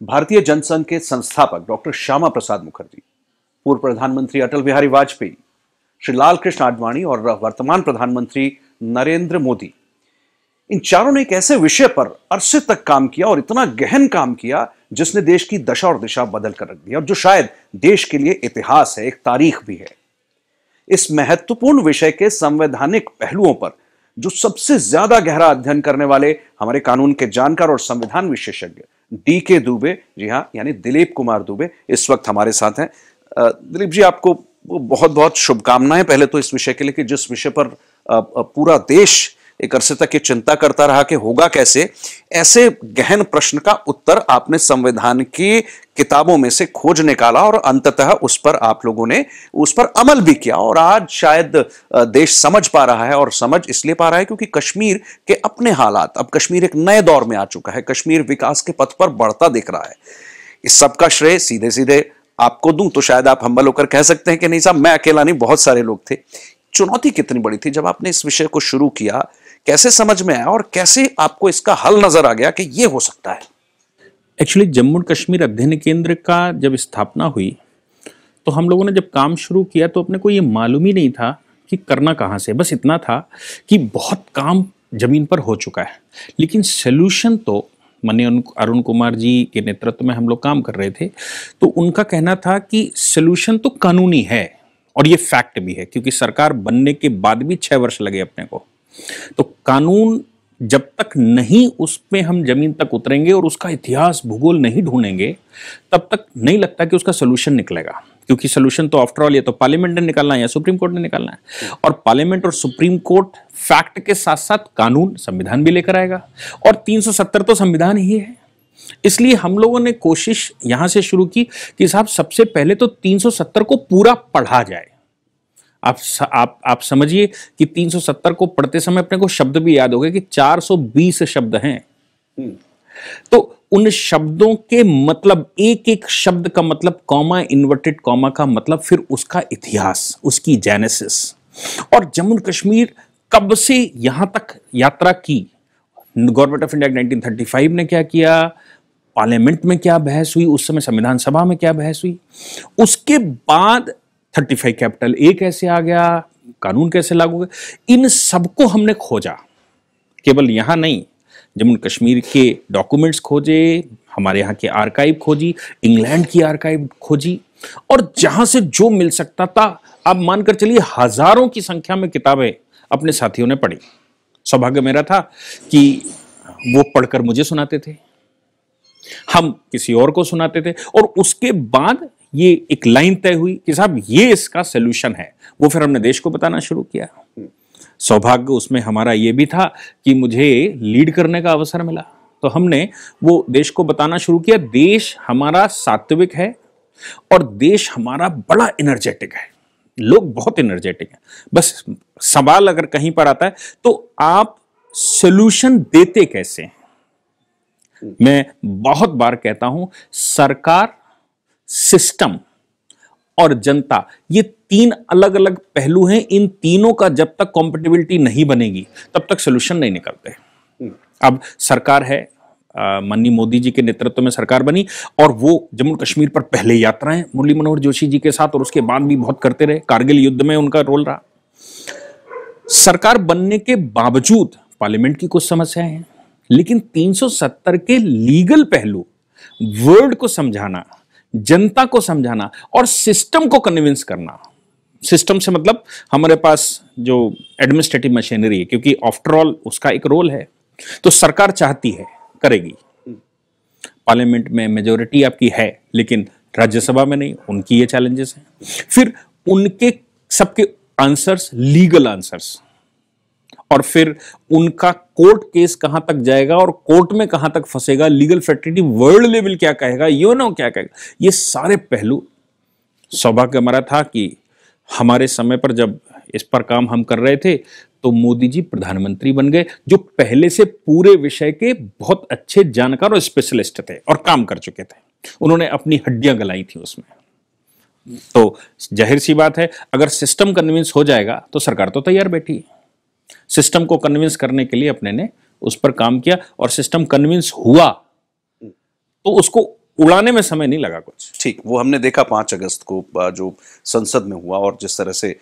भारतीय जनसंघ के संस्थापक डॉक्टर श्यामा प्रसाद मुखर्जी, पूर्व प्रधानमंत्री अटल बिहारी वाजपेयी, श्री लाल कृष्ण आडवाणी और वर्तमान प्रधानमंत्री नरेंद्र मोदी, इन चारों ने एक ऐसे विषय पर अरसे तक काम किया और इतना गहन काम किया जिसने देश की दशा और दिशा बदल कर रख दी और जो शायद देश के लिए इतिहास है, एक तारीख भी है। इस महत्वपूर्ण विषय के संवैधानिक पहलुओं पर जो सबसे ज्यादा गहरा अध्ययन करने वाले हमारे कानून के जानकार और संविधान विशेषज्ञ DK दुबे, जी हां, यानी दिलीप कुमार दुबे, इस वक्त हमारे साथ हैं। दिलीप जी, आपको बहुत बहुत शुभकामनाएं पहले तो इस विषय के लिए कि जिस विषय पर पूरा देश एक अरसे तक ये चिंता करता रहा कि होगा कैसे, ऐसे गहन प्रश्न का उत्तर आपने संविधान की किताबों में से खोज निकाला और अंततः उस पर आप लोगों ने उस पर अमल भी किया और आज शायद देश समझ पा रहा है। और समझ इसलिए पा रहा है क्योंकि कश्मीर के अपने हालात, अब कश्मीर एक नए दौर में आ चुका है, कश्मीर विकास के पथ पर बढ़ता दिख रहा है। इस सब का श्रेय सीधे सीधे आपको दूं तो शायद आप हम्बल होकर कह सकते हैं कि नहीं साहब, मैं अकेला नहीं, बहुत सारे लोग थे। चुनौती कितनी बड़ी थी जब आपने इस विषय को शुरू किया, कैसे समझ में आया और कैसे आपको इसका हल नजर आ गया कि यह हो सकता है? एक्चुअली जम्मू और कश्मीर अध्ययन केंद्र का जब स्थापना हुई तो हम लोगों ने जब काम शुरू किया तो अपने को ये मालूम ही नहीं था कि करना कहाँ से। बस इतना था कि बहुत काम जमीन पर हो चुका है, लेकिन सोल्यूशन तो माननीय अरुण कुमार जी के नेतृत्व में हम लोग काम कर रहे थे। तो उनका कहना था कि सोल्यूशन तो कानूनी है और ये फैक्ट भी है, क्योंकि सरकार बनने के बाद भी 6 वर्ष लगे अपने को। तो कानून जब तक नहीं उसमें हम जमीन तक उतरेंगे और उसका इतिहास भूगोल नहीं ढूंढेंगे, तब तक नहीं लगता कि उसका सोल्यूशन निकलेगा। क्योंकि सोल्यूशन तो आफ्टर ऑल ये तो पार्लियामेंट ने निकालना है या सुप्रीम कोर्ट ने निकालना है, और पार्लियामेंट और सुप्रीम कोर्ट फैक्ट के साथ साथ कानून, संविधान भी लेकर आएगा, और 370 तो संविधान ही है। इसलिए हम लोगों ने कोशिश यहां से शुरू की कि साहब सबसे पहले तो 370 को पूरा पढ़ा जाए। आप समझिए कि 370 को पढ़ते समय अपने को शब्द भी याद हो गए कि 420 शब्द हैं। तो उन शब्दों के मतलब, एक एक शब्द का मतलब, कॉमा, इन्वर्टेड कॉमा का मतलब, फिर उसका इतिहास, उसकी जेनेसिस, और जम्मू कश्मीर कब से यहां तक यात्रा की, गवर्नमेंट ऑफ इंडिया 1935 ने क्या किया, पार्लियामेंट में क्या बहस हुई, उस समय संविधान सभा में क्या बहस हुई, उसके बाद 35 कैपिटल A कैसे आ गया, कानून कैसे लागू हुए, इन सबको हमने खोजा। केवल यहां नहीं, जम्मू कश्मीर के डॉक्यूमेंट्स खोजे, हमारे यहाँ के आर्काइव खोजी, इंग्लैंड की आर्काइव खोजी, और जहां से जो मिल सकता था, आप मानकर चलिए हजारों की संख्या में किताबें अपने साथियों ने पढ़ी। सौभाग्य मेरा था कि वो पढ़कर मुझे सुनाते थे, हम किसी और को सुनाते थे, और उसके बाद ये एक लाइन तय हुई कि साहब ये इसका सोल्यूशन है। वो फिर हमने देश को बताना शुरू किया। सौभाग्य उसमें हमारा ये भी था कि मुझे लीड करने का अवसर मिला, तो हमने वो देश को बताना शुरू किया। देश हमारा सात्विक है और देश हमारा बड़ा एनर्जेटिक है, लोग बहुत एनर्जेटिक हैं। बस सवाल अगर कहीं पर आता है तो आप सोल्यूशन देते कैसे हैं? मैं बहुत बार कहता हूं, सरकार, सिस्टम और जनता, ये 3 अलग अलग पहलू हैं। इन तीनों का जब तक कॉम्पेटिबिलिटी नहीं बनेगी तब तक सोल्यूशन नहीं निकलते। अब सरकार है, माननीय मोदी जी के नेतृत्व में सरकार बनी, और वो जम्मू कश्मीर पर पहले यात्राएं मुरली मनोहर जोशी जी के साथ, और उसके बाद भी बहुत करते रहे। कारगिल युद्ध में उनका रोल रहा। सरकार बनने के बावजूद पार्लियामेंट की कुछ समस्याएं हैं, लेकिन 370 के लीगल पहलू, वर्ड को समझाना, जनता को समझाना और सिस्टम को कन्विंस करना। सिस्टम से मतलब हमारे पास जो एडमिनिस्ट्रेटिव मशीनरी है, क्योंकि आफ्टर ऑल उसका एक रोल है, तो सरकार चाहती है, करेगी। पार्लियामेंट में मेजॉरिटी आपकी है, लेकिन राज्यसभा में नहीं, उनकी ये चैलेंजेस हैं। फिर उनके सबके आंसर्स लीगल आंसर्स, और फिर उनका कोर्ट केस कहां तक जाएगा और कोर्ट में कहां तक फंसेगा, लीगल फैक्टिटी वर्ल्ड लेवल क्या कहेगा, यूएनओ क्या कहेगा, ये सारे पहलू। सौभाग्य हमारा था कि हमारे समय पर जब इस पर काम हम कर रहे थे तो मोदी जी प्रधानमंत्री बन गए, जो पहले से पूरे विषय के बहुत अच्छे जानकार और स्पेशलिस्ट थे और काम कर चुके थे। उन्होंने अपनी हड्डियां गलाई थी उसमें। तो जाहिर सी बात है, अगर सिस्टम कन्विंस हो जाएगा तो सरकार तो तैयार बैठी है। सिस्टम को कन्विंस करने के लिए अपने ने उस पर काम किया, और सिस्टम कन्विंस हुआ तो उसको उड़ाने में समय नहीं लगा कुछ। ठीक, वो हमने देखा 5 अगस्त को जो संसद में हुआ, और जिस तरह से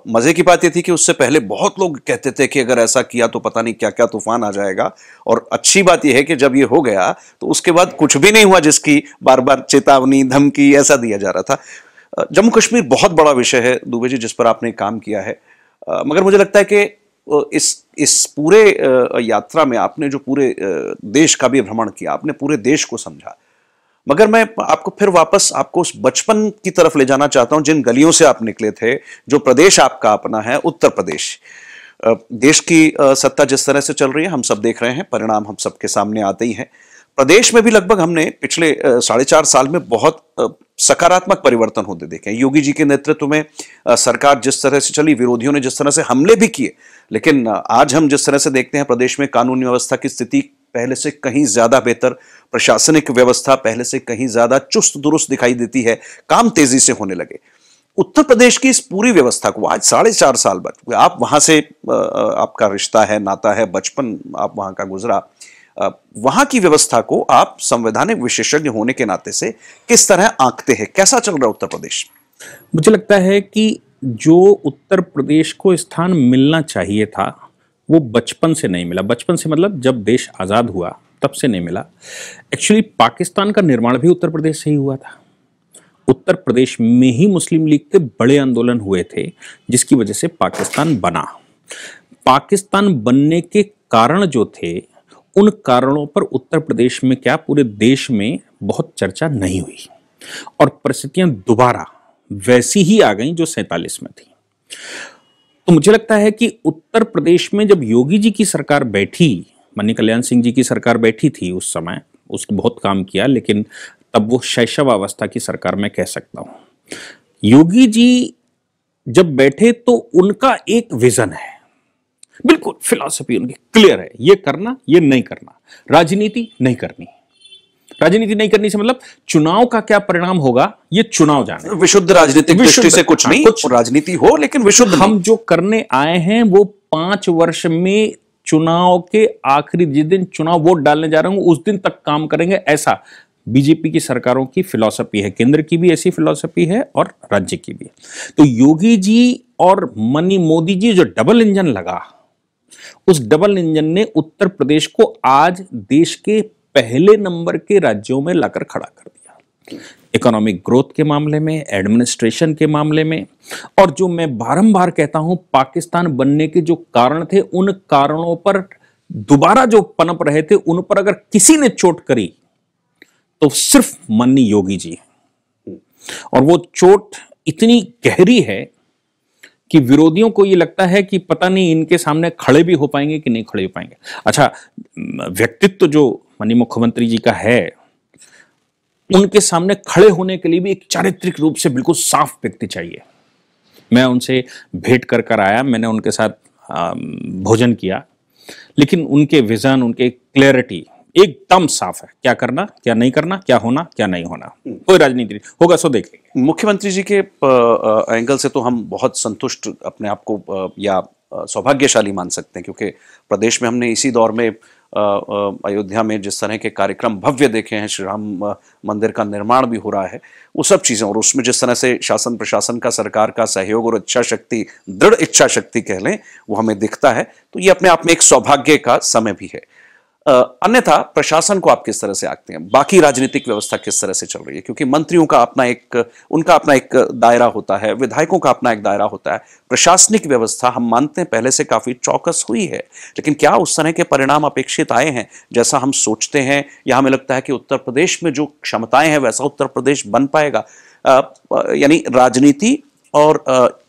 मजे की बात ये थी कि उससे पहले बहुत लोग कहते थे कि अगर ऐसा किया तो पता नहीं क्या क्या तूफान आ जाएगा, और अच्छी बात यह है कि जब ये हो गया तो उसके बाद कुछ भी नहीं हुआ जिसकी बार बार चेतावनी, धमकी ऐसा दिया जा रहा था। जम्मू कश्मीर बहुत बड़ा विषय है दुबे जी, जिस पर आपने काम किया है, मगर मुझे लगता है कि इस पूरे यात्रा में आपने जो पूरे देश का भी भ्रमण किया, आपने पूरे देश को समझा, मगर मैं आपको फिर वापस आपको उस बचपन की तरफ ले जाना चाहता हूं, जिन गलियों से आप निकले थे, जो प्रदेश आपका अपना है, उत्तर प्रदेश। देश की सत्ता जिस तरह से चल रही है हम सब देख रहे हैं, परिणाम हम सबके सामने आते ही हैं। प्रदेश में भी लगभग हमने पिछले 4.5 साल में बहुत सकारात्मक परिवर्तन होते देखे। योगी जी के नेतृत्व में सरकार जिस तरह से चली, विरोधियों ने जिस तरह से हमले भी किए, लेकिन आज हम जिस तरह से देखते हैं प्रदेश में कानून व्यवस्था की स्थिति पहले से कहीं ज्यादा बेहतर, प्रशासनिक व्यवस्था पहले से कहीं ज्यादा चुस्त दुरुस्त दिखाई देती है, काम तेजी से होने लगे। उत्तर प्रदेश की इस पूरी व्यवस्था को आज 4.5 साल बाद, आप वहां से आपका रिश्ता है, नाता है, बचपन आप वहां का गुजरा, वहां की व्यवस्था को आप संवैधानिक विशेषज्ञ होने के नाते से किस तरह आंकते हैं? कैसा चल रहा है उत्तर प्रदेश? मुझे लगता है कि जो उत्तर प्रदेश को स्थान मिलना चाहिए था वो बचपन से नहीं मिला। बचपन से मतलब जब देश आज़ाद हुआ तब से नहीं मिला। एक्चुअली पाकिस्तान का निर्माण भी उत्तर प्रदेश से ही हुआ था। उत्तर प्रदेश में ही मुस्लिम लीग के बड़े आंदोलन हुए थे, जिसकी वजह से पाकिस्तान बना। पाकिस्तान बनने के कारण जो थे, उन कारणों पर उत्तर प्रदेश में क्या पूरे देश में बहुत चर्चा नहीं हुई, और परिस्थितियां दोबारा वैसी ही आ गई जो 47 में थी। तो मुझे लगता है कि उत्तर प्रदेश में जब योगी जी की सरकार बैठी, मनी कल्याण सिंह जी की सरकार बैठी थी उस समय, उसने बहुत काम किया, लेकिन तब वो शैशवावस्था की सरकार मैं कह सकता हूं। योगी जी जब बैठे तो उनका एक विजन है, बिल्कुल फिलॉसफी उनकी क्लियर है, ये करना ये नहीं करना, राजनीति नहीं करनी। राजनीति नहीं करनी से मतलब चुनाव का क्या परिणाम होगा ये चुनाव जाने, विशुद्ध राजनीतिक दृष्टि से कुछ नहीं, कुछ राजनीति हो लेकिन विशुद्ध। हम जो करने आए हैं वो 5 वर्ष में चुनाव के आखिरी जिस दिन चुनाव वोट डालने जा रहे हूं उस दिन तक काम करेंगे, ऐसा बीजेपी की सरकारों की फिलॉसफी है। केंद्र की भी ऐसी फिलॉसफी है और राज्य की भी। तो योगी जी और मनी मोदी जी जो डबल इंजन लगा, उस डबल इंजन ने उत्तर प्रदेश को आज देश के पहले नंबर के राज्यों में लाकर खड़ा कर दिया, इकोनॉमिक ग्रोथ के मामले में, एडमिनिस्ट्रेशन के मामले में। और जो मैं बारंबार कहता हूं, पाकिस्तान बनने के जो कारण थे, उन कारणों पर दोबारा जो पनप रहे थे, उन पर अगर किसी ने चोट करी तो सिर्फ मन्नी योगी जी है। और वो चोट इतनी गहरी है कि विरोधियों को ये लगता है कि पता नहीं इनके सामने खड़े भी हो पाएंगे कि नहीं खड़े हो पाएंगे। अच्छा, व्यक्तित्व जो माननीय मुख्यमंत्री जी का है, उनके सामने खड़े होने के लिए भी एक चारित्रिक रूप से बिल्कुल साफ व्यक्ति चाहिए। मैं उनसे भेंट कर आया, मैंने उनके साथ भोजन किया, लेकिन उनके विजन, उनके क्लैरिटी एकदम साफ है, क्या करना क्या नहीं करना, क्या होना क्या नहीं होना, कोई राजनीति नहीं होगा सो देखेंगे। मुख्यमंत्री जी के एंगल से तो हम बहुत संतुष्ट अपने आप को या सौभाग्यशाली मान सकते हैं, क्योंकि प्रदेश में हमने इसी दौर में अयोध्या में जिस तरह के कार्यक्रम भव्य देखे हैं, श्री राम मंदिर का निर्माण भी हो रहा है, वो सब चीजें, और उसमें जिस तरह से शासन प्रशासन का, सरकार का सहयोग और इच्छा शक्ति, दृढ़ इच्छा शक्ति कह लें, वो हमें दिखता है। तो ये अपने आप में एक सौभाग्य का समय भी है। अन्यथा प्रशासन को आप किस तरह से आंकते हैं? बाकी राजनीतिक व्यवस्था किस तरह से चल रही है? क्योंकि मंत्रियों का उनका अपना एक दायरा होता है, विधायकों का अपना एक दायरा होता है। प्रशासनिक व्यवस्था हम मानते हैं पहले से काफी चौकस हुई है, लेकिन क्या उस तरह के परिणाम अपेक्षित आए हैं जैसा हम सोचते हैं, या हमें लगता है कि उत्तर प्रदेश में जो क्षमताएं हैं वैसा उत्तर प्रदेश बन पाएगा? यानी राजनीति और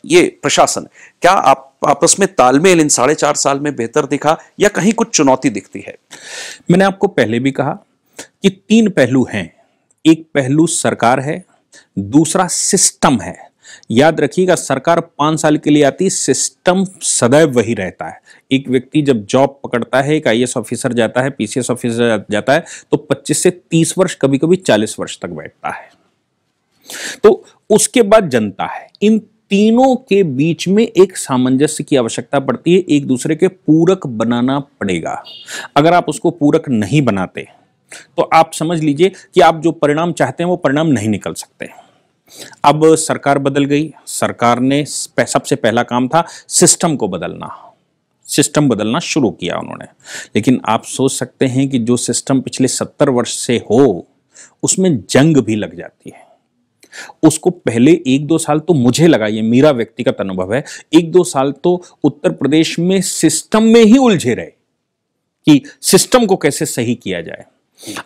ये प्रशासन, क्या आप आपस में तालमेल इन 4.5 साल में बेहतर दिखा या कहीं कुछ चुनौती दिखती है? मैंने आपको पहले भी कहा कि 3 पहलू हैं। एक पहलू सरकार है, दूसरा सिस्टम है। याद रखिएगा, सरकार 5 साल के लिए आती, सिस्टम सदैव वही रहता है। एक व्यक्ति जब जॉब पकड़ता है, एक IAS ऑफिसर जाता है, PCS ऑफिसर जाता है, तो 25 से 30 वर्ष, कभी कभी 40 वर्ष तक बैठता है। तो उसके बाद जनता है। इन तीनों के बीच में एक सामंजस्य की आवश्यकता पड़ती है, एक दूसरे के पूरक बनाना पड़ेगा। अगर आप उसको पूरक नहीं बनाते तो आप समझ लीजिए कि आप जो परिणाम चाहते हैं वो परिणाम नहीं निकल सकते। अब सरकार बदल गई, सरकार ने सबसे पहला काम था सिस्टम को बदलना, सिस्टम बदलना शुरू किया उन्होंने। लेकिन आप सोच सकते हैं कि जो सिस्टम पिछले 70 वर्ष से हो उसमें जंग भी लग जाती है। उसको पहले 1-2 साल तो मुझे लगा, ये मेरा व्यक्तिगत अनुभव है, 1-2 साल तो उत्तर प्रदेश में सिस्टम में ही उलझे रहे कि सिस्टम को कैसे सही किया जाए।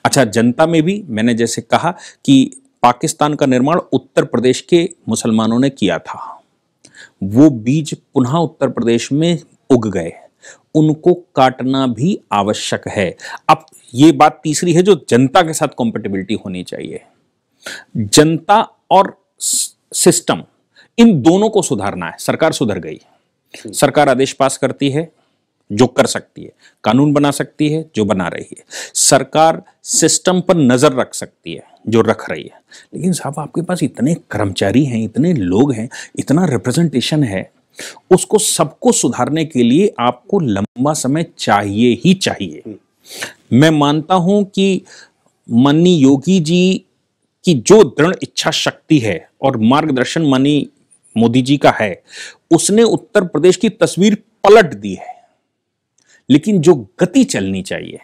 अच्छा, जनता में भी मैंने जैसे कहा कि पाकिस्तान का निर्माण उत्तर प्रदेश के मुसलमानों ने किया था, वो बीज पुनः उत्तर प्रदेश में उग गए, उनको काटना भी आवश्यक है। अब ये बात तीसरी है जो जनता के साथ कॉम्पेटिबिलिटी होनी चाहिए। जनता और सिस्टम, इन दोनों को सुधारना है। सरकार सुधर गई, सरकार आदेश पास करती है जो कर सकती है, कानून बना सकती है जो बना रही है, सरकार सिस्टम पर नजर रख सकती है जो रख रही है। लेकिन साहब आपके पास इतने कर्मचारी हैं, इतने लोग हैं, इतना रिप्रेजेंटेशन है, उसको सबको सुधारने के लिए आपको लंबा समय चाहिए ही चाहिए। मैं मानता हूं कि माननीय योगी जी की जो दृढ़ इच्छा शक्ति है और मार्गदर्शन माननीय मोदी जी का है, उसने उत्तर प्रदेश की तस्वीर पलट दी है। लेकिन जो गति चलनी चाहिए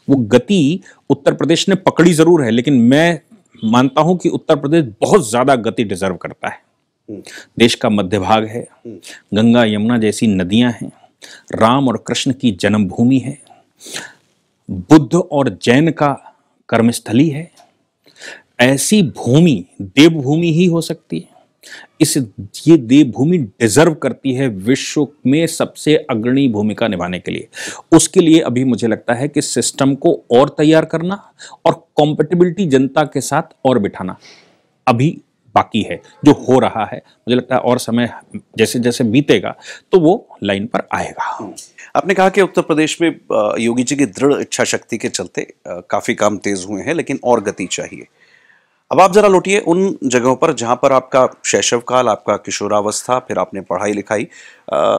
वो गति उत्तर प्रदेश ने पकड़ी जरूर है, लेकिन मैं मानता हूं कि उत्तर प्रदेश बहुत ज्यादा गति डिजर्व करता है। देश का मध्य भाग है, गंगा यमुना जैसी नदियां हैं, राम और कृष्ण की जन्मभूमि है, बुद्ध और जैन का कर्मस्थली है। ऐसी भूमि देवभूमि ही हो सकती है। ये देवभूमि डिजर्व करती है विश्व में सबसे अग्रणी भूमिका निभाने के लिए। उसके लिए अभी मुझे लगता है कि सिस्टम को और तैयार करना और कॉम्पेटिबिलिटी जनता के साथ और बिठाना अभी बाकी है, जो हो रहा है। मुझे लगता है और समय जैसे जैसे बीतेगा तो वो लाइन पर आएगा। आपने कहा कि उत्तर प्रदेश में योगी जी की दृढ़ इच्छा शक्ति के चलते काफी काम तेज हुए हैं, लेकिन और गति चाहिए। अब आप जरा लौटिए उन जगहों पर जहां पर आपका शैशव काल, आपका किशोरावस्था, फिर आपने पढ़ाई लिखाई